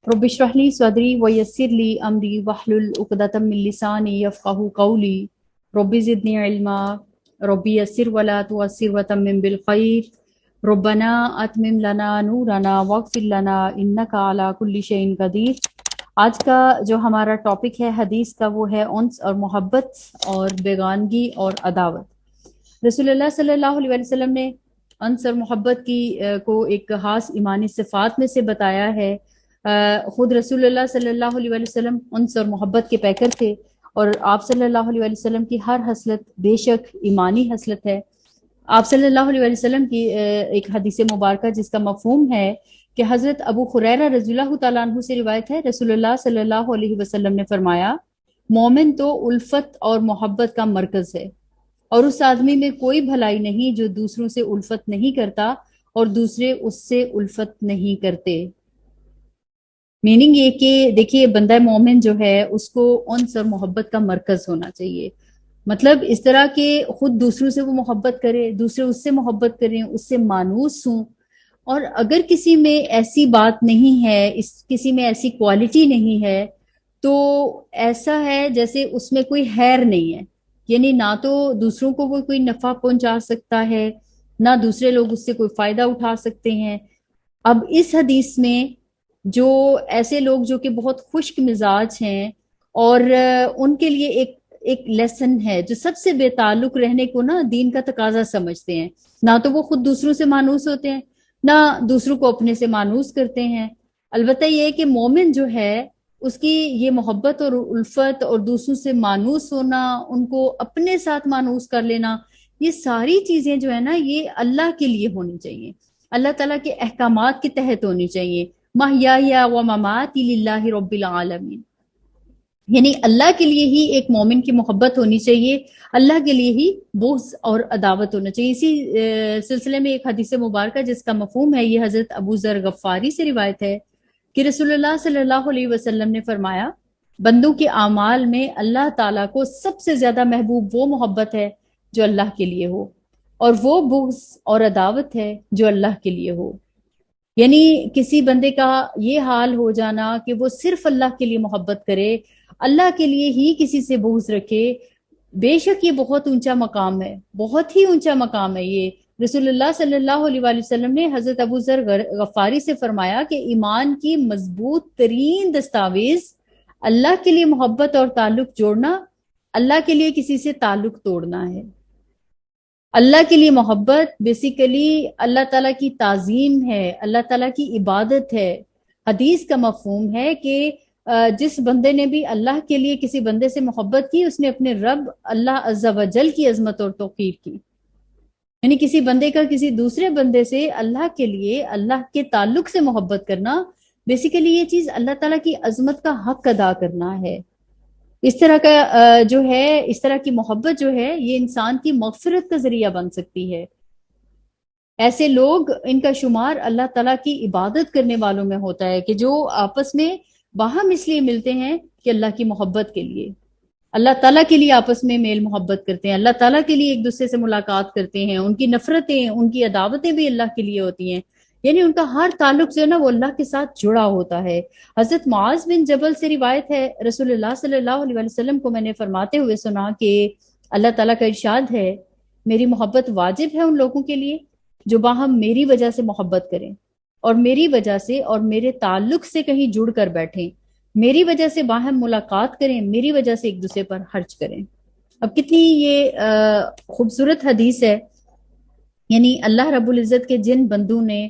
رب اشرح لی صدری ویسر لی امری واحلل عقدۃ من لسانی یفقہوا قولی رب زدنی علما رب یسر ولا تعسر وتمم بالخیر ربنا اتمم لنا نورنا واغفر لنا انک علی کل شیء قدیر۔ آج کا جو ہمارا ٹاپک ہے حدیث کا وہ ہے انس اور محبت اور بیگانگی اور عداوت۔ رسول اللہ صلی اللہ علیہ وسلم نے انس اور محبت کی کو ایک خاص ایمانی صفات میں سے بتایا ہے۔ خود رسول اللہ صلی اللہ علیہ وسلم انس اور محبت کے پیکر تھے، اور آپ صلی اللہ علیہ وسلم کی ہر حسلت بے شک ایمانی حسلت ہے۔ آپ صلی اللہ علیہ وسلم کی ایک حدیث مبارکہ جس کا مفہوم ہے کہ حضرت ابو ہریرہ رضی اللہ تعالیٰ عنہ سے روایت ہے، رسول اللہ صلی اللہ علیہ وسلم نے فرمایا، مومن تو الفت اور محبت کا مرکز ہے، اور اس آدمی میں کوئی بھلائی نہیں جو دوسروں سے الفت نہیں کرتا اور دوسرے اس سے الفت نہیں کرتے۔ میننگ یہ کہ دیکھیے بندہ مومن جو ہے اس کو انس اور محبت کا مرکز ہونا چاہیے، مطلب اس طرح کہ خود دوسروں سے وہ محبت کرے، دوسرے اس سے محبت کریں، اس سے مانوس ہوں، اور اگر کسی میں ایسی بات نہیں ہے، کسی میں ایسی کوالٹی نہیں ہے تو ایسا ہے جیسے اس میں کوئی خیر نہیں ہے، یعنی نہ تو دوسروں کو وہ کوئی نفع پہنچا سکتا ہے، نہ دوسرے لوگ اس سے کوئی فائدہ اٹھا سکتے ہیں۔ اب اس حدیث میں جو ایسے لوگ جو کہ بہت خشک مزاج ہیں اور ان کے لیے ایک لیسن ہے، جو سب سے بے تعلق رہنے کو نا دین کا تقاضا سمجھتے ہیں، نہ تو وہ خود دوسروں سے مانوس ہوتے ہیں، نہ دوسروں کو اپنے سے مانوس کرتے ہیں۔ البتہ یہ ہے کہ مومن جو ہے اس کی یہ محبت اور الفت اور دوسروں سے مانوس ہونا، ان کو اپنے ساتھ مانوس کر لینا، یہ ساری چیزیں جو ہے نا یہ اللہ کے لیے ہونی چاہیے، اللہ تعالیٰ کے احکامات کے تحت ہونی چاہیے۔ محیای و مماتی للہ رب العالمین، یعنی اللہ کے لیے ہی ایک مومن کی محبت ہونی چاہیے، اللہ کے لیے ہی بغض اور عداوت ہونا چاہیے۔ اسی سلسلے میں ایک حدیث مبارکہ جس کا مفہوم ہے، یہ حضرت ابو ذر غفاری سے روایت ہے کہ رسول اللہ صلی اللہ علیہ وسلم نے فرمایا، بندوں کے اعمال میں اللہ تعالیٰ کو سب سے زیادہ محبوب وہ محبت ہے جو اللہ کے لیے ہو، اور وہ بغض اور عداوت ہے جو اللہ کے لیے ہو۔ یعنی کسی بندے کا یہ حال ہو جانا کہ وہ صرف اللہ کے لیے محبت کرے، اللہ کے لیے ہی کسی سے بغض رکھے، بے شک یہ بہت اونچا مقام ہے، بہت ہی اونچا مقام ہے یہ۔ رسول اللہ صلی اللہ علیہ وآلہ وسلم نے حضرت ابو ذر غفاری سے فرمایا کہ ایمان کی مضبوط ترین دستاویز اللہ کے لیے محبت اور تعلق جوڑنا، اللہ کے لیے کسی سے تعلق توڑنا ہے۔ اللہ کے لیے محبت بیسیکلی اللہ تعالیٰ کی تعظیم ہے، اللہ تعالیٰ کی عبادت ہے۔ حدیث کا مفہوم ہے کہ جس بندے نے بھی اللہ کے لیے کسی بندے سے محبت کی، اس نے اپنے رب اللہ عز و جل کی عظمت اور توقیر کی، یعنی کسی بندے کا کسی دوسرے بندے سے اللہ کے لیے اللہ کے تعلق سے محبت کرنا، بیسیکلی یہ چیز اللہ تعالیٰ کی عظمت کا حق ادا کرنا ہے۔ اس طرح کا جو ہے، اس طرح کی محبت جو ہے یہ انسان کی مغفرت کا ذریعہ بن سکتی ہے۔ ایسے لوگ، ان کا شمار اللہ تعالیٰ کی عبادت کرنے والوں میں ہوتا ہے کہ جو آپس میں باہم اس لیے ملتے ہیں کہ اللہ کی محبت کے لیے، اللہ تعالیٰ کے لیے آپس میں میل محبت کرتے ہیں، اللہ تعالیٰ کے لیے ایک دوسرے سے ملاقات کرتے ہیں، ان کی نفرتیں، ان کی عداوتیں بھی اللہ کے لیے ہوتی ہیں، یعنی ان کا ہر تعلق جو ہے نا وہ اللہ کے ساتھ جڑا ہوتا ہے۔ حضرت معاذ بن جبل سے روایت ہے، رسول اللہ صلی اللہ علیہ وسلم کو میں نے فرماتے ہوئے سنا کہ اللہ تعالیٰ کا ارشاد ہے، میری محبت واجب ہے ان لوگوں کے لیے جو باہم میری وجہ سے محبت کریں، اور میری وجہ سے اور میرے تعلق سے کہیں جڑ کر بیٹھیں، میری وجہ سے باہم ملاقات کریں، میری وجہ سے ایک دوسرے پر خرچ کریں۔ اب کتنی یہ خوبصورت حدیث ہے، یعنی اللہ رب العزت کے جن بندوں نے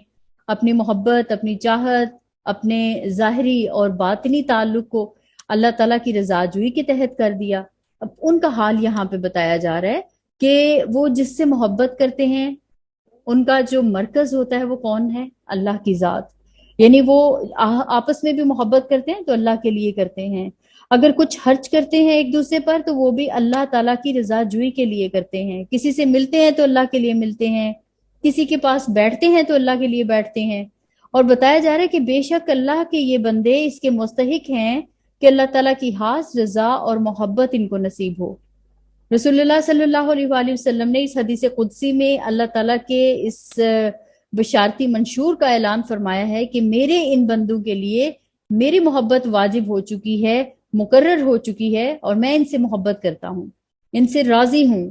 اپنی محبت، اپنی چاہت، اپنے ظاہری اور باطنی تعلق کو اللہ تعالیٰ کی رضا جوئی کے تحت کر دیا، اب ان کا حال یہاں پہ بتایا جا رہا ہے کہ وہ جس سے محبت کرتے ہیں ان کا جو مرکز ہوتا ہے وہ کون ہے؟ اللہ کی ذات، یعنی وہ آپس میں بھی محبت کرتے ہیں تو اللہ کے لیے کرتے ہیں، اگر کچھ خرچ کرتے ہیں ایک دوسرے پر تو وہ بھی اللہ تعالیٰ کی رضا جوئی کے لیے کرتے ہیں، کسی سے ملتے ہیں تو اللہ کے لیے ملتے ہیں، کسی کے پاس بیٹھتے ہیں تو اللہ کے لیے بیٹھتے ہیں، اور بتایا جا رہا ہے کہ بے شک اللہ کے یہ بندے اس کے مستحق ہیں کہ اللہ تعالیٰ کی خاص رضا اور محبت ان کو نصیب ہو۔ رسول اللہ صلی اللہ علیہ وآلہ وسلم نے اس حدیث قدسی میں اللہ تعالیٰ کے اس بشارتی منشور کا اعلان فرمایا ہے کہ میرے ان بندوں کے لیے میری محبت واجب ہو چکی ہے، مقرر ہو چکی ہے، اور میں ان سے محبت کرتا ہوں، ان سے راضی ہوں،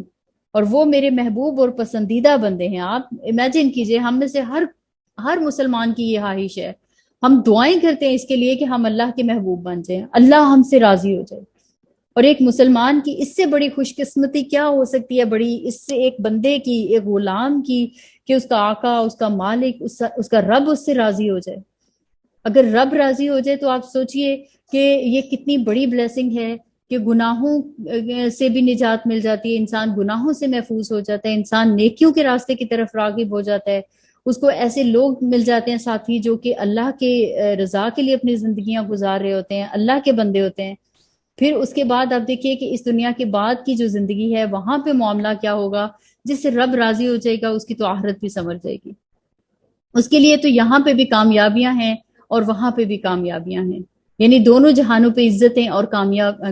اور وہ میرے محبوب اور پسندیدہ بندے ہیں۔ آپ امیجن کیجئے، ہم میں سے ہر مسلمان کی یہ خواہش ہے، ہم دعائیں کرتے ہیں اس کے لیے کہ ہم اللہ کے محبوب بن جائیں، اللہ ہم سے راضی ہو جائے۔ اور ایک مسلمان کی اس سے بڑی خوش قسمتی کیا ہو سکتی ہے، بڑی اس سے ایک بندے کی، ایک غلام کی، کہ اس کا آقا، اس کا مالک، اس کا رب اس سے راضی ہو جائے۔ اگر رب راضی ہو جائے تو آپ سوچئے کہ یہ کتنی بڑی بلیسنگ ہے، کہ گناہوں سے بھی نجات مل جاتی ہے، انسان گناہوں سے محفوظ ہو جاتا ہے، انسان نیکیوں کے راستے کی طرف راغب ہو جاتا ہے، اس کو ایسے لوگ مل جاتے ہیں ساتھی جو کہ اللہ کے رضا کے لیے اپنی زندگیاں گزار رہے ہوتے ہیں، اللہ کے بندے ہوتے ہیں۔ پھر اس کے بعد آپ دیکھیے کہ اس دنیا کے بعد کی جو زندگی ہے وہاں پہ معاملہ کیا ہوگا، جس سے رب راضی ہو جائے گا اس کی تو آخرت بھی سنور جائے گی۔ اس کے لیے تو یہاں پہ بھی کامیابیاں ہیں اور وہاں پہ بھی کامیابیاں ہیں، یعنی دونوں جہانوں پہ عزتیں اور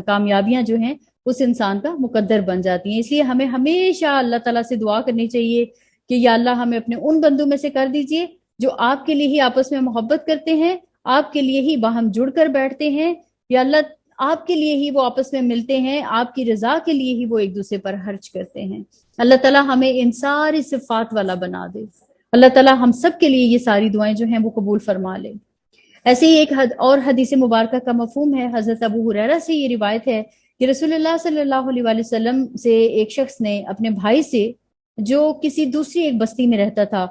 کامیابیاں جو ہیں اس انسان کا مقدر بن جاتی ہیں۔ اس لیے ہمیں ہمیشہ اللہ تعالیٰ سے دعا کرنی چاہیے کہ یا اللہ ہمیں اپنے ان بندوں میں سے کر دیجئے جو آپ کے لیے ہی آپس میں محبت کرتے ہیں، آپ کے لیے ہی باہم جڑ کر بیٹھتے ہیں، یا اللہ آپ کے لیے ہی وہ آپس میں ملتے ہیں، آپ کی رضا کے لیے ہی وہ ایک دوسرے پر خرچ کرتے ہیں۔ اللہ تعالیٰ ہمیں ان ساری صفات والا بنا دے۔ اللہ تعالیٰ ہم سب کے لیے یہ ساری دعائیں جو ہیں وہ قبول فرما لے۔ ایسے ہی ایک اور حدیث مبارکہ کا مفہوم ہے، حضرت ابو ہریرہ سے یہ روایت ہے کہ رسول اللہ صلی اللہ علیہ وآلہ وسلم سے ایک شخص نے اپنے بھائی سے، جو کسی دوسری ایک بستی میں رہتا تھا،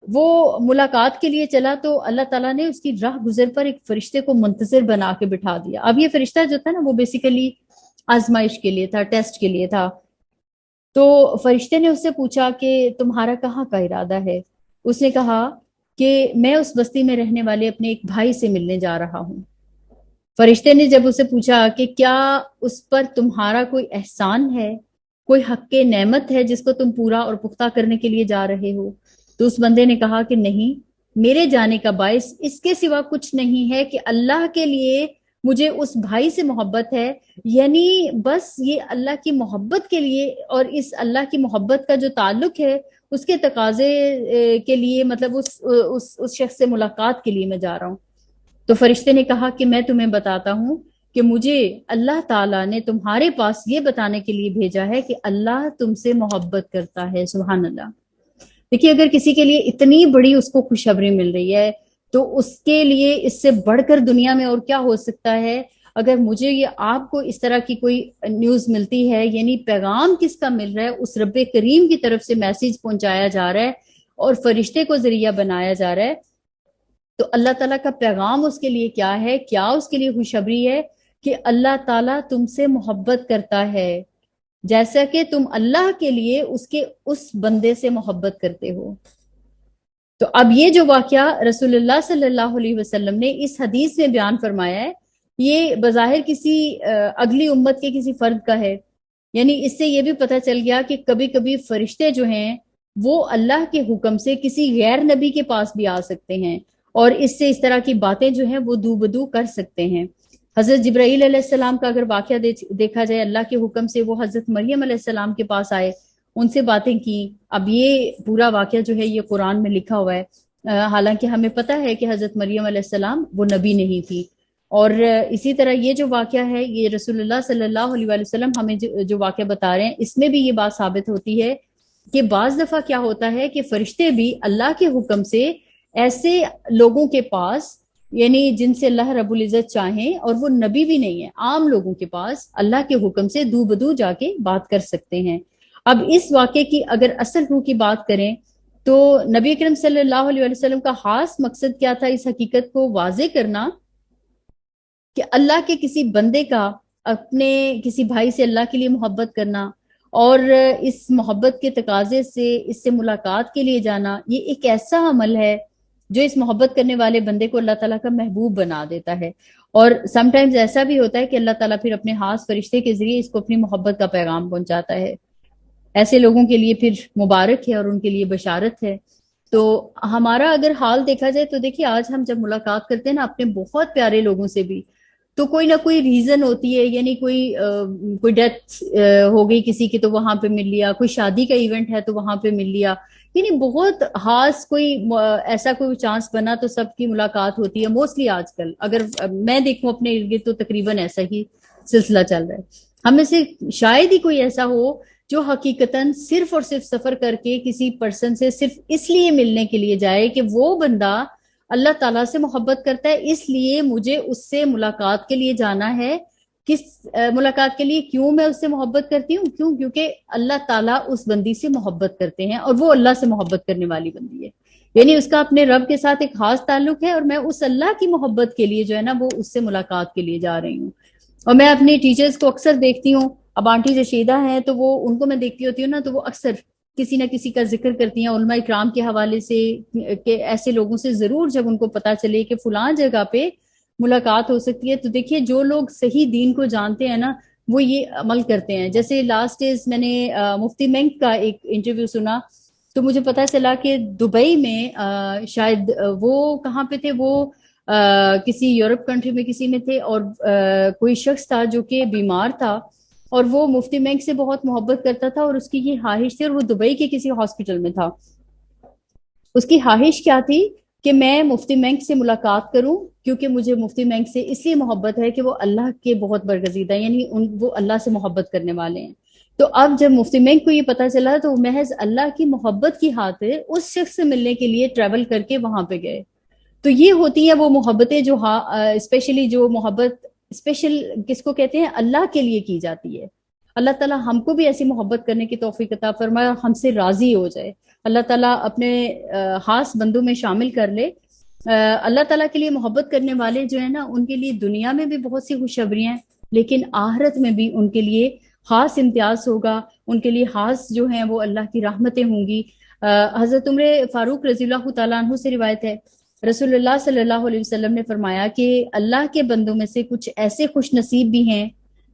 وہ ملاقات کے لیے چلا تو اللہ تعالیٰ نے اس کی راہ گزر پر ایک فرشتے کو منتظر بنا کے بٹھا دیا۔ اب یہ فرشتہ جو تھا نا وہ بیسیکلی آزمائش کے لیے تھا، ٹیسٹ کے لیے تھا۔ تو فرشتے نے اس سے پوچھا کہ تمہارا کہاں کا ارادہ ہے؟ اس نے کہا کہ میں اس بستی میں رہنے والے اپنے ایک بھائی سے ملنے جا رہا ہوں۔ فرشتے نے جب اسے پوچھا کہ کیا اس پر تمہارا کوئی احسان ہے، کوئی حق نعمت ہے جس کو تم پورا اور پختہ کرنے کے لیے جا رہے ہو، تو اس بندے نے کہا کہ نہیں، میرے جانے کا باعث اس کے سوا کچھ نہیں ہے کہ اللہ کے لیے مجھے اس بھائی سے محبت ہے، یعنی بس یہ اللہ کی محبت کے لیے، اور اس اللہ کی محبت کا جو تعلق ہے اس کے تقاضے کے لیے، مطلب اس شخص سے ملاقات کے لیے میں جا رہا ہوں۔ تو فرشتے نے کہا کہ میں تمہیں بتاتا ہوں کہ مجھے اللہ تعالیٰ نے تمہارے پاس یہ بتانے کے لیے بھیجا ہے کہ اللہ تم سے محبت کرتا ہے۔ سبحان اللہ۔ دیکھیے اگر کسی کے لیے اتنی بڑی اس کو خوشخبری مل رہی ہے تو اس کے لیے اس سے بڑھ کر دنیا میں اور کیا ہو سکتا ہے۔ اگر مجھے یا آپ کو اس طرح کی کوئی نیوز ملتی ہے، یعنی پیغام کس کا مل رہا ہے، اس رب کریم کی طرف سے میسیج پہنچایا جا رہا ہے اور فرشتے کو ذریعہ بنایا جا رہا ہے، تو اللہ تعالیٰ کا پیغام اس کے لیے کیا ہے، کیا اس کے لیے خوشخبری ہے کہ اللہ تعالیٰ تم سے محبت کرتا ہے جیسا کہ تم اللہ کے لیے اس بندے سے محبت کرتے ہو۔ تو اب یہ جو واقعہ رسول اللہ صلی اللہ علیہ وسلم نے اس حدیث میں بیان فرمایا ہے، یہ بظاہر کسی اگلی امت کے کسی فرد کا ہے، یعنی اس سے یہ بھی پتہ چل گیا کہ کبھی کبھی فرشتے جو ہیں وہ اللہ کے حکم سے کسی غیر نبی کے پاس بھی آ سکتے ہیں، اور اس سے اس طرح کی باتیں جو ہیں وہ دو بدو کر سکتے ہیں۔ حضرت جبرائیل علیہ السلام کا اگر واقعہ دیکھا جائے، اللہ کے حکم سے وہ حضرت مریم علیہ السلام کے پاس آئے، ان سے باتیں کی۔ اب یہ پورا واقعہ جو ہے یہ قرآن میں لکھا ہوا ہے، حالانکہ ہمیں پتہ ہے کہ حضرت مریم علیہ السلام وہ نبی نہیں تھی۔ اور اسی طرح یہ جو واقعہ ہے یہ رسول اللہ صلی اللہ علیہ وآلہ وسلم ہمیں جو واقعہ بتا رہے ہیں، اس میں بھی یہ بات ثابت ہوتی ہے کہ بعض دفعہ کیا ہوتا ہے کہ فرشتے بھی اللہ کے حکم سے ایسے لوگوں کے پاس، یعنی جن سے اللہ رب العزت چاہیں اور وہ نبی بھی نہیں ہے، عام لوگوں کے پاس اللہ کے حکم سے دو بدو جا کے بات کر سکتے ہیں۔ اب اس واقعے کی اگر اصل روح کی بات کریں تو نبی اکرم صلی اللہ علیہ وسلم کا خاص مقصد کیا تھا، اس حقیقت کو واضح کرنا کہ اللہ کے کسی بندے کا اپنے کسی بھائی سے اللہ کے لیے محبت کرنا، اور اس محبت کے تقاضے سے اس سے ملاقات کے لیے جانا، یہ ایک ایسا عمل ہے جو اس محبت کرنے والے بندے کو اللہ تعالیٰ کا محبوب بنا دیتا ہے۔ اور سم ٹائمز ایسا بھی ہوتا ہے کہ اللہ تعالیٰ پھر اپنے خاص فرشتے کے ذریعے اس کو اپنی محبت کا پیغام پہنچاتا ہے۔ ایسے لوگوں کے لیے پھر مبارک ہے اور ان کے لیے بشارت ہے۔ تو ہمارا اگر حال دیکھا جائے تو دیکھیے آج ہم جب ملاقات کرتے ہیں نا اپنے بہت پیارے لوگوں سے بھی، تو کوئی نہ کوئی ریزن ہوتی ہے، یعنی کوئی ڈیتھ ہو گئی کسی کی تو وہاں پہ مل لیا، کوئی شادی کا ایونٹ ہے تو وہاں پہ مل لیا، یعنی بہت خاص کوئی ایسا کوئی چانس بنا تو سب کی ملاقات ہوتی ہے موسٹلی آج کل، اگر میں دیکھوں اپنے ارد گرد تو تقریباً ایسا ہی سلسلہ چل رہا ہے۔ ہم میں سے شاید ہی کوئی ایسا ہو جو حقیقتاً صرف اور صرف سفر کر کے کسی پرسن سے صرف اس لیے ملنے کے لیے جائے کہ وہ بندہ اللہ تعالیٰ سے محبت کرتا ہے، اس لیے مجھے اس سے ملاقات کے لیے جانا ہے۔ کس ملاقات کے لیے؟ کیوں میں اس سے محبت کرتی ہوں؟ کیونکہ اللہ تعالیٰ اس بندی سے محبت کرتے ہیں اور وہ اللہ سے محبت کرنے والی بندی ہے، یعنی اس کا اپنے رب کے ساتھ ایک خاص تعلق ہے، اور میں اس اللہ کی محبت کے لیے جو ہے نا وہ اس سے ملاقات کے لیے جا رہی ہوں۔ اور میں اپنے ٹیچرز کو اکثر دیکھتی ہوں، اب آنٹی رشیدہ ہیں تو وہ ان کو میں دیکھتی ہوتی ہوں نا تو وہ اکثر کسی نہ کسی کا ذکر کرتی ہیں علماء اکرام کے حوالے سے، کہ ایسے لوگوں سے ضرور جب ان کو پتا چلے کہ فلاں جگہ پہ ملاقات ہو سکتی ہے، تو دیکھیے جو لوگ صحیح دین کو جانتے ہیں نا وہ یہ عمل کرتے ہیں۔ جیسے لاسٹ از میں نے مفتی منک کا ایک انٹرویو سنا تو مجھے پتا چلا کہ دبئی میں شاید وہ کہاں پہ تھے، وہ کسی یورپ کنٹری میں کسی میں تھے، اور کوئی شخص تھا جو کہ بیمار تھا اور وہ مفتی منک سے بہت محبت کرتا تھا، اور اس کی یہ خواہش تھی، اور وہ دبئی کے کسی ہاسپٹل میں تھا۔ اس کی خواہش کیا تھی کہ میں مفتی منک سے ملاقات کروں، کیونکہ مجھے مفتی منک سے اس لیے محبت ہے کہ وہ اللہ کے بہت برگزیدہ ہیں، یعنی وہ اللہ سے محبت کرنے والے ہیں۔ تو اب جب مفتی منک کو یہ پتا چلا تو وہ محض اللہ کی محبت کی خاطر اس شخص سے ملنے کے لیے ٹریول کر کے وہاں پہ گئے۔ تو یہ ہوتی ہیں وہ محبتیں جو اسپیشلی جو محبت اسپیشل کس کو کہتے ہیں، اللہ کے لیے کی جاتی ہے۔ اللہ تعالیٰ ہم کو بھی ایسی محبت کرنے کی توفیق عطا فرمائے اور ہم سے راضی ہو جائے، اللہ تعالیٰ اپنے خاص بندوں میں شامل کر لے۔ اللہ تعالیٰ کے لیے محبت کرنے والے جو ہیں نا ان کے لیے دنیا میں بھی بہت سی خوشخبریاں ہیں، لیکن آخرت میں بھی ان کے لیے خاص امتیاز ہوگا، ان کے لیے خاص جو ہیں وہ اللہ کی رحمتیں ہوں گی۔ حضرت عمر فاروق رضی اللہ تعالیٰ عنہ سے روایت ہے، رسول اللہ صلی اللہ علیہ وسلم نے فرمایا کہ اللہ کے بندوں میں سے کچھ ایسے خوش نصیب بھی ہیں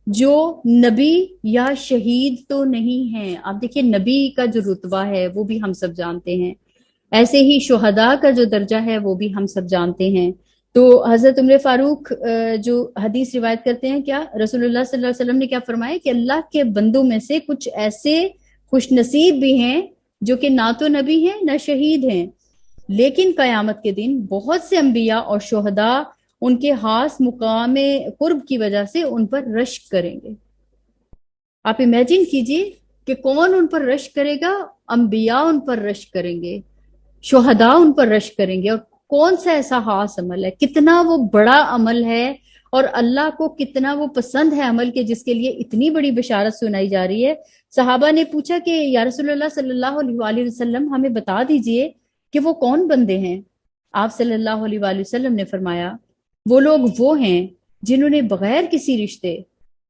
جو نبی یا شہید تو نہیں ہیں۔ آپ دیکھیے نبی کا جو رتبہ ہے وہ بھی ہم سب جانتے ہیں، ایسے ہی شہداء کا جو درجہ ہے وہ بھی ہم سب جانتے ہیں۔ تو حضرت عمر فاروق جو حدیث روایت کرتے ہیں، کیا رسول اللہ صلی اللہ علیہ وسلم نے کیا فرمایا کہ اللہ کے بندوں میں سے کچھ ایسے خوش نصیب بھی ہیں جو کہ نہ تو نبی ہیں نہ شہید ہیں، لیکن قیامت کے دن بہت سے انبیاء اور شہداء ان کے خاص مقام قرب کی وجہ سے ان پر رشک کریں گے۔ آپ امیجن کیجئے کہ کون ان پر رشک کرے گا؟ انبیاء ان پر رشک کریں گے، شہداء ان پر رشک کریں گے۔ اور کون سا ایسا خاص عمل ہے، کتنا وہ بڑا عمل ہے، اور اللہ کو کتنا وہ پسند ہے عمل کے جس کے لیے اتنی بڑی بشارت سنائی جا رہی ہے۔ صحابہ نے پوچھا کہ یا رسول اللہ صلی اللہ علیہ وآلہ وسلم ہمیں بتا دیجئے کہ وہ کون بندے ہیں۔ آپ صلی اللہ علیہ وآلہ وسلم نے فرمایا وہ لوگ وہ ہیں جنہوں نے بغیر کسی رشتے،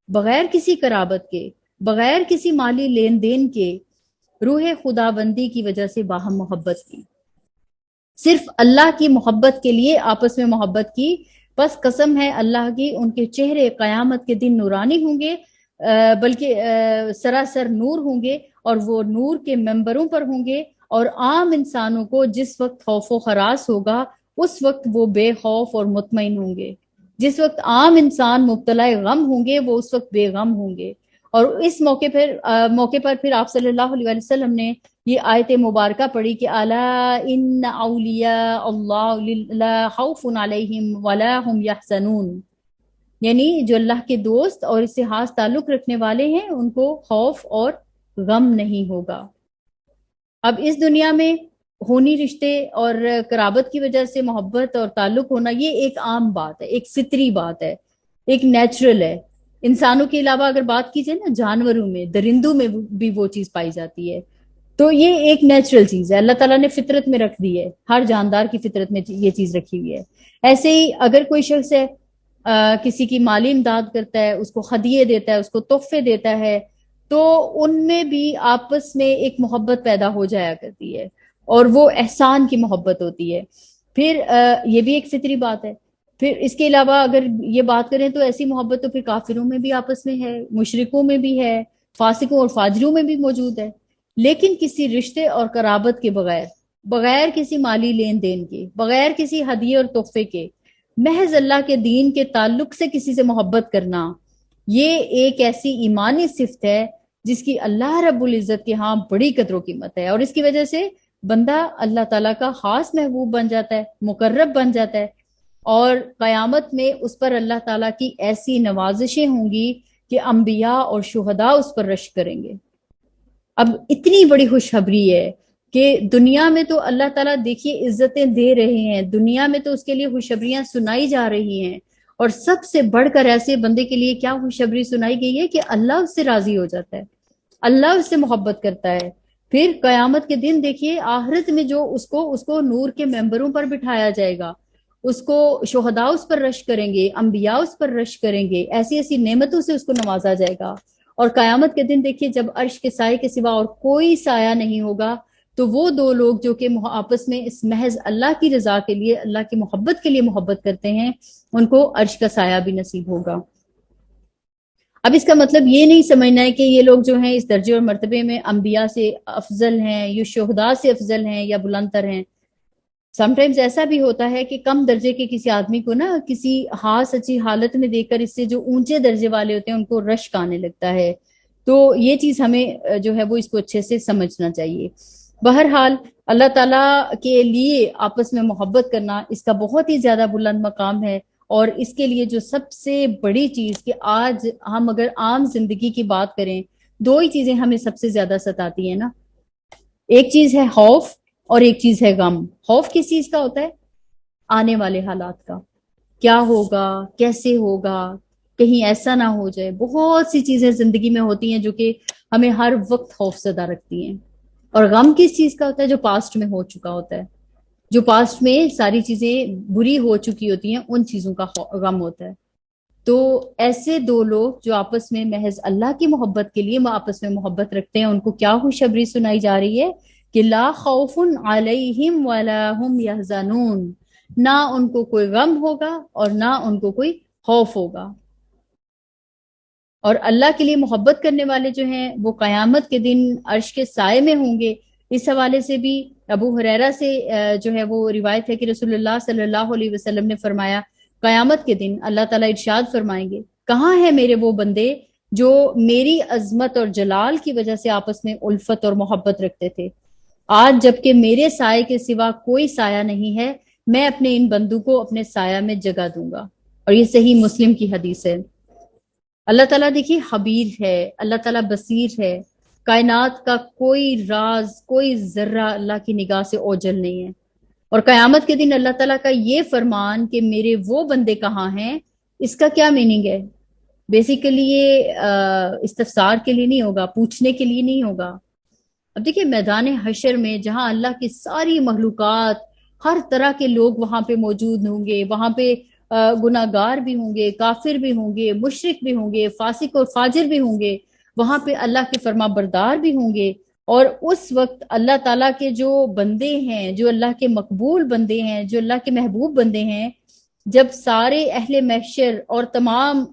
بغیر کسی قرابت کے، بغیر کسی مالی لین دین کے روح خدا بندی کی وجہ سے باہم محبت کی، صرف اللہ کی محبت کے لیے آپس میں محبت کی۔ بس قسم ہے اللہ کی ان کے چہرے قیامت کے دن نورانی ہوں گے، بلکہ سراسر نور ہوں گے، اور وہ نور کے ممبروں پر ہوں گے، اور عام انسانوں کو جس وقت خوف و ہراس ہوگا اس وقت وہ بے خوف اور مطمئن ہوں گے، جس وقت عام انسان مبتلا غم ہوں گے وہ اس وقت بے غم ہوں گے۔ اور اس موقع پر پھر آپ صلی اللہ علیہ وسلم نے یہ آیت مبارکہ پڑھی کہ الا ان اولیاء اللہ لا خوف علیہم ولا هم یحزنون، یعنی جو اللہ کے دوست اور اس سے خاص تعلق رکھنے والے ہیں ان کو خوف اور غم نہیں ہوگا۔ اب اس دنیا میں خونی رشتے اور قرابت کی وجہ سے محبت اور تعلق ہونا یہ ایک عام بات ہے، ایک فطری بات ہے، ایک نیچرل ہے۔ انسانوں کے علاوہ اگر بات کی جائے نا جانوروں میں، درندوں میں بھی وہ چیز پائی جاتی ہے، تو یہ ایک نیچرل چیز ہے، اللہ تعالیٰ نے فطرت میں رکھ دی ہے، ہر جاندار کی فطرت میں یہ چیز رکھی ہوئی ہے۔ ایسے ہی اگر کوئی شخص ہے کسی کی مالی امداد کرتا ہے، اس کو ہدیے دیتا ہے، اس کو تحفے دیتا ہے، تو ان میں بھی آپس میں ایک محبت پیدا ہو جایا کرتی ہے، اور وہ احسان کی محبت ہوتی ہے۔ پھر یہ بھی ایک فطری بات ہے۔ پھر اس کے علاوہ اگر یہ بات کریں تو ایسی محبت تو پھر کافروں میں بھی آپس میں ہے، مشرکوں میں بھی ہے، فاسقوں اور فاجروں میں بھی موجود ہے۔ لیکن کسی رشتے اور قرابت کے بغیر، بغیر کسی مالی لین دین کے، بغیر کسی ہدیے اور تحفے کے، محض اللہ کے دین کے تعلق سے کسی سے محبت کرنا، یہ ایک ایسی ایمانی صفت ہے جس کی اللہ رب العزت کے ہاں بڑی قدر و قیمت ہے، اور اس کی وجہ سے بندہ اللہ تعالیٰ کا خاص محبوب بن جاتا ہے، مقرب بن جاتا ہے، اور قیامت میں اس پر اللہ تعالیٰ کی ایسی نوازشیں ہوں گی کہ انبیاء اور شہداء اس پر رشک کریں گے۔ اب اتنی بڑی خوشخبری ہے کہ دنیا میں تو اللہ تعالیٰ دیکھیے عزتیں دے رہے ہیں، دنیا میں تو اس کے لیے خوشخبریاں سنائی جا رہی ہیں، اور سب سے بڑھ کر ایسے بندے کے لیے کیا خوشخبری سنائی گئی ہے کہ اللہ اس سے راضی ہو جاتا ہے، اللہ اس سے محبت کرتا ہے۔ پھر قیامت کے دن دیکھیے آخرت میں جو اس کو نور کے ممبروں پر بٹھایا جائے گا، اس کو شہداء اس پر رشک کریں گے، انبیاء اس پر رشک کریں گے، ایسی ایسی نعمتوں سے اس کو نوازا جائے گا۔ اور قیامت کے دن دیکھیے جب عرش کے سائے کے سوا اور کوئی سایہ نہیں ہوگا، تو وہ دو لوگ جو کہ آپس میں اس محض اللہ کی رضا کے لیے، اللہ کی محبت کے لیے محبت کرتے ہیں، ان کو عرش کا سایہ بھی نصیب ہوگا۔ اب اس کا مطلب یہ نہیں سمجھنا ہے کہ یہ لوگ جو ہیں اس درجے اور مرتبے میں انبیاء سے افضل ہیں، یا شہداء سے افضل ہیں، یا بلندتر ہیں۔ سم ٹائمز ایسا بھی ہوتا ہے کہ کم درجے کے کسی آدمی کو نا کسی سچی حالت میں دیکھ کر اس سے جو اونچے درجے والے ہوتے ہیں ان کو رشک آنے لگتا ہے، تو یہ چیز ہمیں جو ہے وہ اس کو اچھے سے سمجھنا چاہیے۔ بہرحال اللہ تعالیٰ کے لیے آپس میں محبت کرنا اس کا بہت ہی زیادہ بلند مقام ہے، اور اس کے لیے جو سب سے بڑی چیز کہ آج ہم اگر عام زندگی کی بات کریں، دو ہی چیزیں ہمیں سب سے زیادہ ستاتی ہیں نا، ایک چیز ہے خوف اور ایک چیز ہے غم۔ خوف کس چیز کا ہوتا ہے؟ آنے والے حالات کا، کیا ہوگا، کیسے ہوگا، کہیں ایسا نہ ہو جائے۔ بہت سی چیزیں زندگی میں ہوتی ہیں جو کہ ہمیں ہر وقت خوف زدہ رکھتی ہیں۔ اور غم کس چیز کا ہوتا ہے؟ جو پاسٹ میں ہو چکا ہوتا ہے، جو پاسٹ میں ساری چیزیں بری ہو چکی ہوتی ہیں، ان چیزوں کا غم ہوتا ہے۔ تو ایسے دو لوگ جو آپس میں محض اللہ کی محبت کے لیے آپس میں محبت رکھتے ہیں، ان کو کیا خوشخبری سنائی جا رہی ہے کہ لا خوف علیہم ولا ہم یحزنون، نہ ان کو کوئی غم ہوگا اور نہ ان کو کوئی خوف ہوگا۔ اور اللہ کے لیے محبت کرنے والے جو ہیں وہ قیامت کے دن عرش کے سائے میں ہوں گے۔ اس حوالے سے بھی ابو ہریرہ سے جو ہے وہ روایت ہے کہ رسول اللہ صلی اللہ علیہ وسلم نے فرمایا قیامت کے دن اللہ تعالیٰ ارشاد فرمائیں گے، کہاں ہیں میرے وہ بندے جو میری عظمت اور جلال کی وجہ سے آپس میں الفت اور محبت رکھتے تھے؟ آج جبکہ میرے سائے کے سوا کوئی سایہ نہیں ہے، میں اپنے ان بندوں کو اپنے سایہ میں جگہ دوں گا۔ اور یہ صحیح مسلم کی حدیث ہے۔ اللہ تعالیٰ دیکھیے خبیر ہے، اللہ تعالیٰ بصیر ہے، کائنات کا کوئی راز، کوئی ذرہ اللہ کی نگاہ سے اوجھل نہیں ہے۔ اور قیامت کے دن اللہ تعالیٰ کا یہ فرمان کہ میرے وہ بندے کہاں ہیں، اس کا کیا میننگ ہے؟ بیسیکلی یہ استفسار کے لیے نہیں ہوگا، پوچھنے کے لیے نہیں ہوگا۔ اب دیکھیے میدان حشر میں جہاں اللہ کی ساری مخلوقات، ہر طرح کے لوگ وہاں پہ موجود ہوں گے، وہاں پہ گناہگار بھی ہوں گے، کافر بھی ہوں گے، مشرک بھی ہوں گے، فاسق اور فاجر بھی ہوں گے، وہاں پہ اللہ کے فرما بردار بھی ہوں گے۔ اور اس وقت اللہ تعالیٰ کے جو بندے ہیں، جو اللہ کے مقبول بندے ہیں، جو اللہ کے محبوب بندے ہیں، جب سارے اہل محشر اور تمام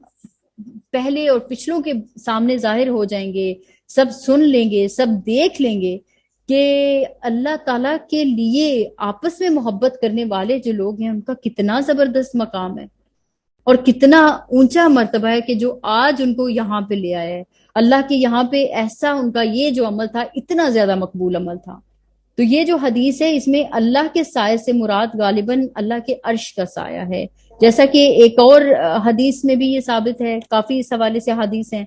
پہلے اور پچھلوں کے سامنے ظاہر ہو جائیں گے، سب سن لیں گے، سب دیکھ لیں گے کہ اللہ تعالیٰ کے لیے آپس میں محبت کرنے والے جو لوگ ہیں ان کا کتنا زبردست مقام ہے اور کتنا اونچا مرتبہ ہے، کہ جو آج ان کو یہاں پہ لے آیا ہے۔ اللہ کے یہاں پہ ایسا ان کا یہ جو عمل تھا اتنا زیادہ مقبول عمل تھا۔ تو یہ جو حدیث ہے اس میں اللہ کے سائے سے مراد غالباً اللہ کے عرش کا سایہ ہے، جیسا کہ ایک اور حدیث میں بھی یہ ثابت ہے، کافی اس حوالے سے حدیث ہیں۔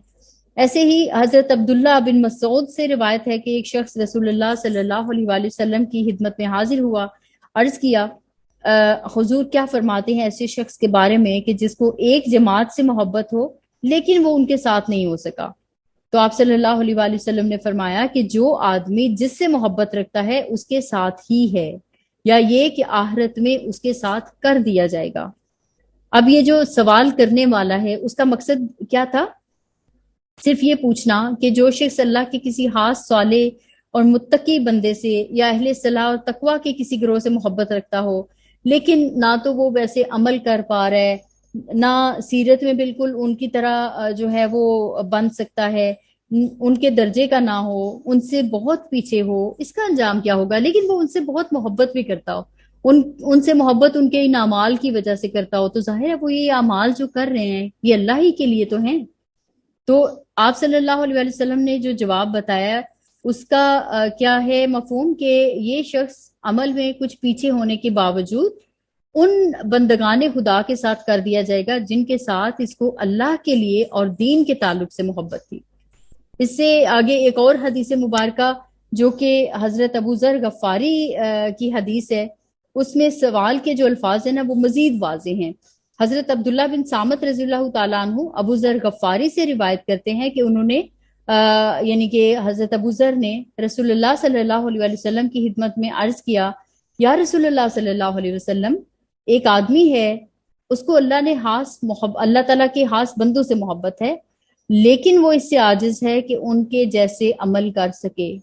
ایسے ہی حضرت عبداللہ بن مسعود سے روایت ہے کہ ایک شخص رسول اللہ صلی اللہ علیہ وآلہ وسلم کی خدمت میں حاضر ہوا، عرض کیا حضور کیا فرماتے ہیں ایسے شخص کے بارے میں کہ جس کو ایک جماعت سے محبت ہو لیکن وہ ان کے ساتھ نہیں ہو سکا؟ تو آپ صلی اللہ علیہ وآلہ وسلم نے فرمایا کہ جو آدمی جس سے محبت رکھتا ہے اس کے ساتھ ہی ہے، یا یہ کہ آخرت میں اس کے ساتھ کر دیا جائے گا۔ اب یہ جو سوال کرنے والا ہے اس کا مقصد کیا تھا؟ صرف یہ پوچھنا کہ جو شخص اللہ کے کسی خاص صالح اور متقی بندے سے یا اہل صلاح اور تقوی کے کسی گروہ سے محبت رکھتا ہو، لیکن نہ تو وہ ویسے عمل کر پا رہا ہے، نہ سیرت میں بالکل ان کی طرح جو ہے وہ بن سکتا ہے، ان کے درجے کا نہ ہو، ان سے بہت پیچھے ہو، اس کا انجام کیا ہوگا؟ لیکن وہ ان سے بہت محبت بھی کرتا ہو، ان سے محبت ان کے ان اعمال کی وجہ سے کرتا ہو، تو ظاہر ہے وہ یہ اعمال جو کر رہے ہیں یہ اللہ ہی کے لیے تو ہیں۔ تو آپ صلی اللہ علیہ وسلم نے جو جواب بتایا اس کا کیا ہے مفہوم، کہ یہ شخص عمل میں کچھ پیچھے ہونے کے باوجود ان بندگان خدا کے ساتھ کر دیا جائے گا جن کے ساتھ اس کو اللہ کے لیے اور دین کے تعلق سے محبت تھی۔ اس سے آگے ایک اور حدیث مبارکہ جو کہ حضرت ابو ذر غفاری کی حدیث ہے، اس میں سوال کے جو الفاظ ہیں نا وہ مزید واضح ہیں۔ حضرت عبداللہ بن سامت رضی اللہ تعالیٰ عنہ ابو ذر غفاری سے روایت کرتے ہیں کہ انہوں نے یعنی کہ حضرت ابو ذر نے رسول اللہ صلی اللہ علیہ وسلم کی خدمت میں عرض کیا، یا رسول اللہ صلی اللہ علیہ وسلم، ایک آدمی ہے اس کو اللہ نے اللہ تعالیٰ کے خاص بندوں سے محبت ہے، لیکن وہ اس سے عاجز ہے کہ ان کے جیسے عمل کر سکے،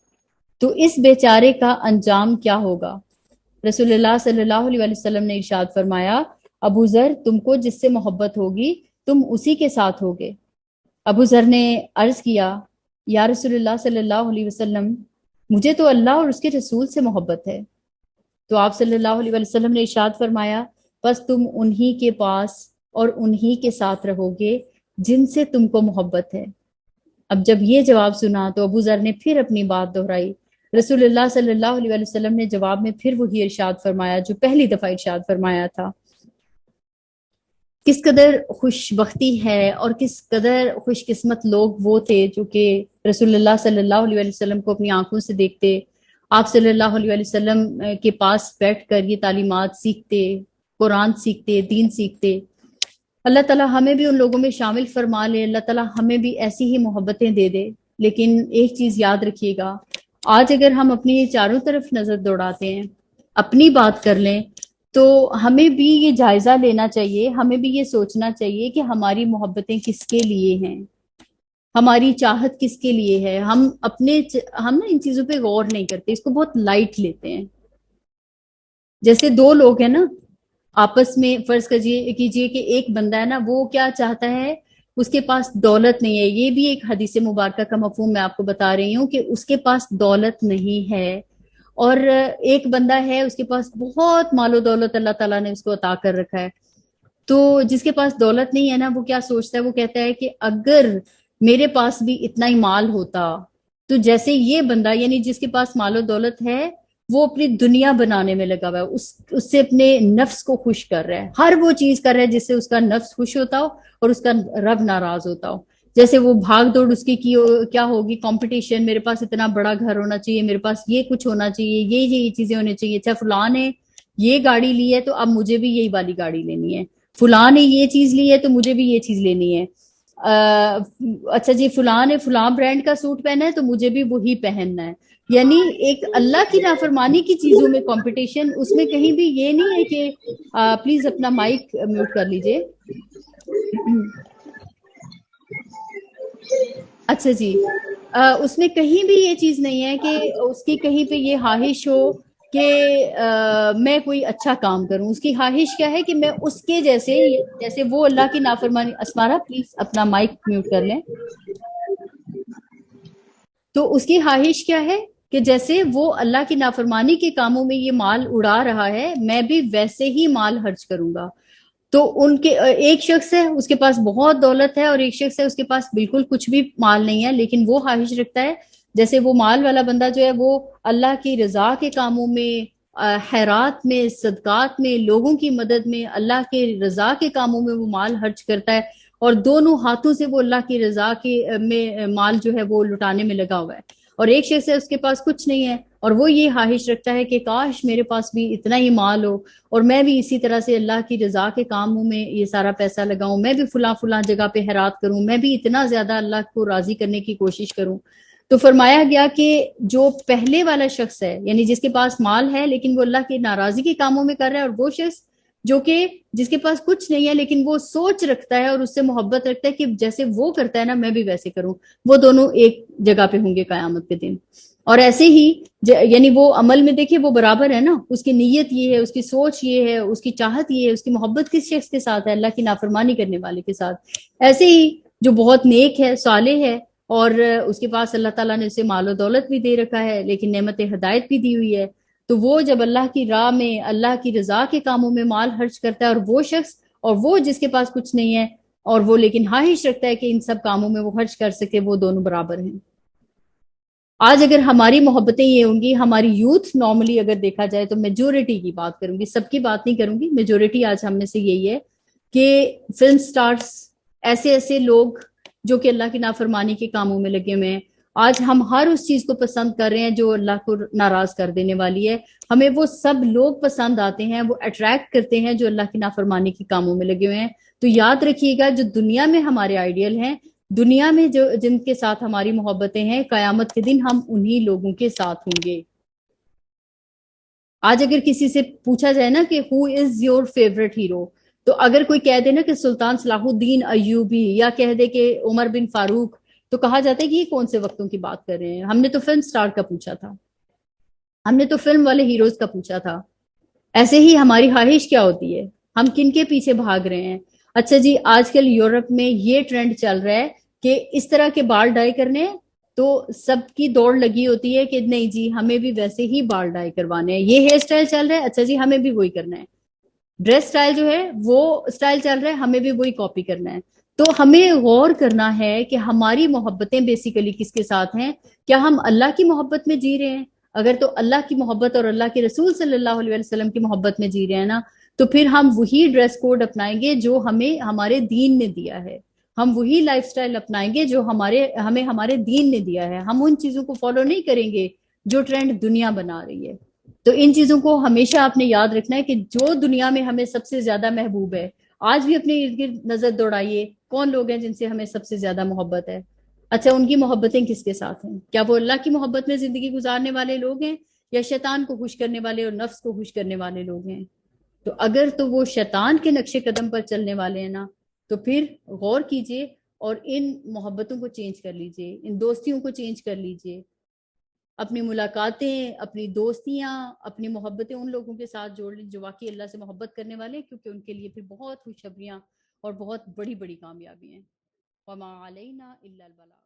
تو اس بیچارے کا انجام کیا ہوگا؟ رسول اللہ صلی اللہ علیہ وسلم نے ارشاد فرمایا، ابو ذر، تم کو جس سے محبت ہوگی تم اسی کے ساتھ ہوگے۔ ابو ذر نے عرض کیا، یا رسول اللہ صلی اللہ علیہ وسلم، مجھے تو اللہ اور اس کے رسول سے محبت ہے۔ تو آپ صلی اللہ علیہ وسلم نے ارشاد فرمایا، بس تم انہی کے پاس اور انہی کے ساتھ رہو گے جن سے تم کو محبت ہے۔ اب جب یہ جواب سنا تو ابو ذر نے پھر اپنی بات دہرائی۔ رسول اللہ صلی اللہ علیہ وسلم نے جواب میں پھر وہی ارشاد فرمایا جو پہلی دفعہ ارشاد فرمایا تھا۔ کس قدر خوش بختی ہے اور کس قدر خوش قسمت لوگ وہ تھے جو کہ رسول اللہ صلی اللہ علیہ وسلم کو اپنی آنکھوں سے دیکھتے، آپ صلی اللہ علیہ وسلم کے پاس بیٹھ کر یہ تعلیمات سیکھتے، قرآن سیکھتے، دین سیکھتے۔ اللہ تعالیٰ ہمیں بھی ان لوگوں میں شامل فرما لے، اللہ تعالیٰ ہمیں بھی ایسی ہی محبتیں دے دے۔ لیکن ایک چیز یاد رکھیے گا، آج اگر ہم اپنی چاروں طرف نظر دوڑاتے ہیں، اپنی بات کر لیں، تو ہمیں بھی یہ جائزہ لینا چاہیے، ہمیں بھی یہ سوچنا چاہیے کہ ہماری محبتیں کس کے لیے ہیں، ہماری چاہت کس کے لیے ہے۔ ہم نا ان چیزوں پہ غور نہیں کرتے، اس کو بہت لائٹ لیتے ہیں۔ جیسے دو لوگ ہیں نا آپس میں، فرض کیجئے کہ ایک بندہ ہے نا، وہ کیا چاہتا ہے، اس کے پاس دولت نہیں ہے۔ یہ بھی ایک حدیث مبارکہ کا مفہوم میں آپ کو بتا رہی ہوں کہ اس کے پاس دولت نہیں ہے، اور ایک بندہ ہے اس کے پاس بہت مال و دولت اللہ تعالیٰ نے اس کو عطا کر رکھا ہے۔ تو جس کے پاس دولت نہیں ہے نا، وہ کیا سوچتا ہے، وہ کہتا ہے کہ اگر میرے پاس بھی اتنا ہی مال ہوتا، تو جیسے یہ بندہ یعنی جس کے پاس مال و دولت ہے، وہ اپنی دنیا بنانے میں لگا ہوا ہے، اس سے اپنے نفس کو خوش کر رہا ہے، ہر وہ چیز کر رہا ہے جس سے اس کا نفس خوش ہوتا ہو اور اس کا رب ناراض ہوتا ہو۔ جیسے وہ بھاگ دوڑ اس کی کیا ہوگی، کمپٹیشن، میرے پاس اتنا بڑا گھر ہونا چاہیے، میرے پاس یہ کچھ ہونا چاہیے، یہ چیزیں ہونی چاہیے، اچھا فلاں نے یہ گاڑی لی ہے تو اب مجھے بھی یہی والی گاڑی لینی ہے، فلاں نے یہ چیز لی ہے تو مجھے بھی یہ چیز لینی ہے، اچھا جی فلاں نے فلاں برانڈ کا سوٹ پہنا ہے تو مجھے بھی وہی پہننا ہے۔ یعنی ایک اللہ کی نافرمانی کی چیزوں میں کمپٹیشن، اس میں کہیں بھی یہ نہیں ہے کہ پلیز اپنا مائک میوٹ کر لیجئے۔ اچھا جی، اس میں کہیں بھی یہ چیز نہیں ہے کہ اس کی کہیں پہ یہ خواہش ہو کہ میں کوئی اچھا کام کروں۔ اس کی خواہش کیا ہے کہ میں اس کے جیسے وہ اللہ کی نافرمانی۔ اسمارا پلیز اپنا مائک میوٹ کر لیں۔ تو اس کی خواہش کیا ہے کہ جیسے وہ اللہ کی نافرمانی کے کاموں میں یہ مال اڑا رہا ہے، میں بھی ویسے ہی مال خرچ کروں گا۔ تو ان کے ایک شخص ہے اس کے پاس بہت دولت ہے، اور ایک شخص ہے اس کے پاس بالکل کچھ بھی مال نہیں ہے، لیکن وہ خواہش رکھتا ہے جیسے وہ مال والا بندہ جو ہے وہ اللہ کی رضا کے کاموں میں، خیرات میں، صدقات میں، لوگوں کی مدد میں، اللہ کے رضا کے کاموں میں وہ مال خرچ کرتا ہے، اور دونوں ہاتھوں سے وہ اللہ کی رضا کے میں مال جو ہے وہ لٹانے میں لگا ہوا ہے۔ اور ایک شخص ہے اس کے پاس کچھ نہیں ہے، اور وہ یہ خواہش رکھتا ہے کہ کاش میرے پاس بھی اتنا ہی مال ہو، اور میں بھی اسی طرح سے اللہ کی رضا کے کاموں میں یہ سارا پیسہ لگاؤں، میں بھی فلاں جگہ پہ خیرات کروں، میں بھی اتنا زیادہ اللہ کو راضی کرنے کی کوشش کروں۔ تو فرمایا گیا کہ جو پہلے والا شخص ہے، یعنی جس کے پاس مال ہے لیکن وہ اللہ کی ناراضی کے کاموں میں کر رہا ہے، اور وہ شخص جو کہ جس کے پاس کچھ نہیں ہے لیکن وہ سوچ رکھتا ہے اور اس سے محبت رکھتا ہے کہ جیسے وہ کرتا ہے نا میں بھی ویسے کروں، وہ دونوں ایک جگہ پہ ہوں گے قیامت کے دن۔ اور ایسے ہی یعنی وہ عمل میں دیکھیں وہ برابر ہے نا، اس کی نیت یہ ہے، اس کی سوچ یہ ہے، اس کی چاہت یہ ہے، اس کی محبت کس شخص کے ساتھ ہے، اللہ کی نافرمانی کرنے والے کے ساتھ۔ ایسے ہی جو بہت نیک ہے، صالح ہے، اور اس کے پاس اللہ تعالیٰ نے اسے مال و دولت بھی دے رکھا ہے، لیکن نعمت ہدایت بھی دی ہوئی ہے، تو وہ جب اللہ کی راہ میں اللہ کی رضا کے کاموں میں مال خرچ کرتا ہے، اور وہ شخص اور وہ جس کے پاس کچھ نہیں ہے اور وہ لیکن خواہش رکھتا ہے کہ ان سب کاموں میں وہ خرچ کر سکے، وہ دونوں برابر ہیں۔ آج اگر ہماری محبتیں یہ ہوں گی، ہماری یوتھ نارملی اگر دیکھا جائے تو میجورٹی کی بات کروں گی، سب کی بات نہیں کروں گی، میجورٹی آج ہم میں سے یہی ہے کہ فلم سٹارز، ایسے ایسے لوگ جو کہ اللہ کی نافرمانی کے کاموں میں لگے ہوئے ہیں، آج ہم ہر اس چیز کو پسند کر رہے ہیں جو اللہ کو ناراض کر دینے والی ہے، ہمیں وہ سب لوگ پسند آتے ہیں، وہ اٹریکٹ کرتے ہیں جو اللہ کی نافرمانی کے کاموں میں لگے ہوئے ہیں۔ تو یاد رکھیے گا، جو دنیا میں ہمارے آئیڈیل ہیں، دنیا میں جو جن کے ساتھ ہماری محبتیں ہیں، قیامت کے دن ہم انہی لوگوں کے ساتھ ہوں گے۔ آج اگر کسی سے پوچھا جائے نا کہ ہو از یور فیورٹ ہیرو، تو اگر کوئی کہہ دے نا کہ سلطان صلاح الدین ایوبی، یا کہہ دے کہ عمر بن فاروق، تو کہا جاتا ہے کہ یہ کون سے وقتوں کی بات کر رہے ہیں، ہم نے تو فلم سٹار کا پوچھا تھا، ہم نے تو فلم والے ہیروز کا پوچھا تھا۔ ایسے ہی ہماری خواہش کیا ہوتی ہے، ہم کن کے پیچھے بھاگ رہے ہیں؟ اچھا جی، آج کل یورپ میں یہ ٹرینڈ چل رہا ہے کہ اس طرح کے بال ڈائی کرنے ہیں، تو سب کی دوڑ لگی ہوتی ہے کہ نہیں جی ہمیں بھی ویسے ہی بال ڈائی کروانے ہیں، یہ ہیئر سٹائل چل رہا ہے، اچھا جی ہمیں بھی وہی کرنا ہے، ڈریس سٹائل جو ہے وہ سٹائل چل رہا ہے، ہمیں بھی وہی کاپی کرنا ہے۔ تو ہمیں غور کرنا ہے کہ ہماری محبتیں بیسیکلی کس کے ساتھ ہیں، کیا ہم اللہ کی محبت میں جی رہے ہیں؟ اگر تو اللہ کی محبت اور اللہ کے رسول صلی اللہ علیہ وسلم کی محبت میں جی رہے ہیں نا، تو پھر ہم وہی ڈریس کوڈ اپنائیں گے جو ہمیں ہمارے دین نے دیا ہے، ہم وہی لائف سٹائل اپنائیں گے جو ہمیں ہمارے دین نے دیا ہے، ہم ان چیزوں کو فالو نہیں کریں گے جو ٹرینڈ دنیا بنا رہی ہے۔ تو ان چیزوں کو ہمیشہ آپ نے یاد رکھنا ہے کہ جو دنیا میں ہمیں سب سے زیادہ محبوب ہے، آج بھی اپنے ارد گرد نظر دوڑائیے، کون لوگ ہیں جن سے ہمیں سب سے زیادہ محبت ہے؟ اچھا ان کی محبتیں کس کے ساتھ ہیں؟ کیا وہ اللہ کی محبت میں زندگی گزارنے والے لوگ ہیں، یا شیطان کو خوش کرنے والے اور نفس کو خوش کرنے والے لوگ ہیں؟ تو اگر تو وہ شیطان کے نقش قدم پر چلنے والے ہیں نا، تو پھر غور کیجئے اور ان محبتوں کو چینج کر لیجئے، ان دوستیوں کو چینج کر لیجئے، اپنی ملاقاتیں، اپنی دوستیاں، اپنی محبتیں ان لوگوں کے ساتھ جوڑ لیں جو واقعی اللہ سے محبت کرنے والے ہیں، کیونکہ ان کے لیے پھر بہت خوشخبریاں اور بہت بڑی بڑی کامیابی ہیں۔ وما علینا الا البلاغ۔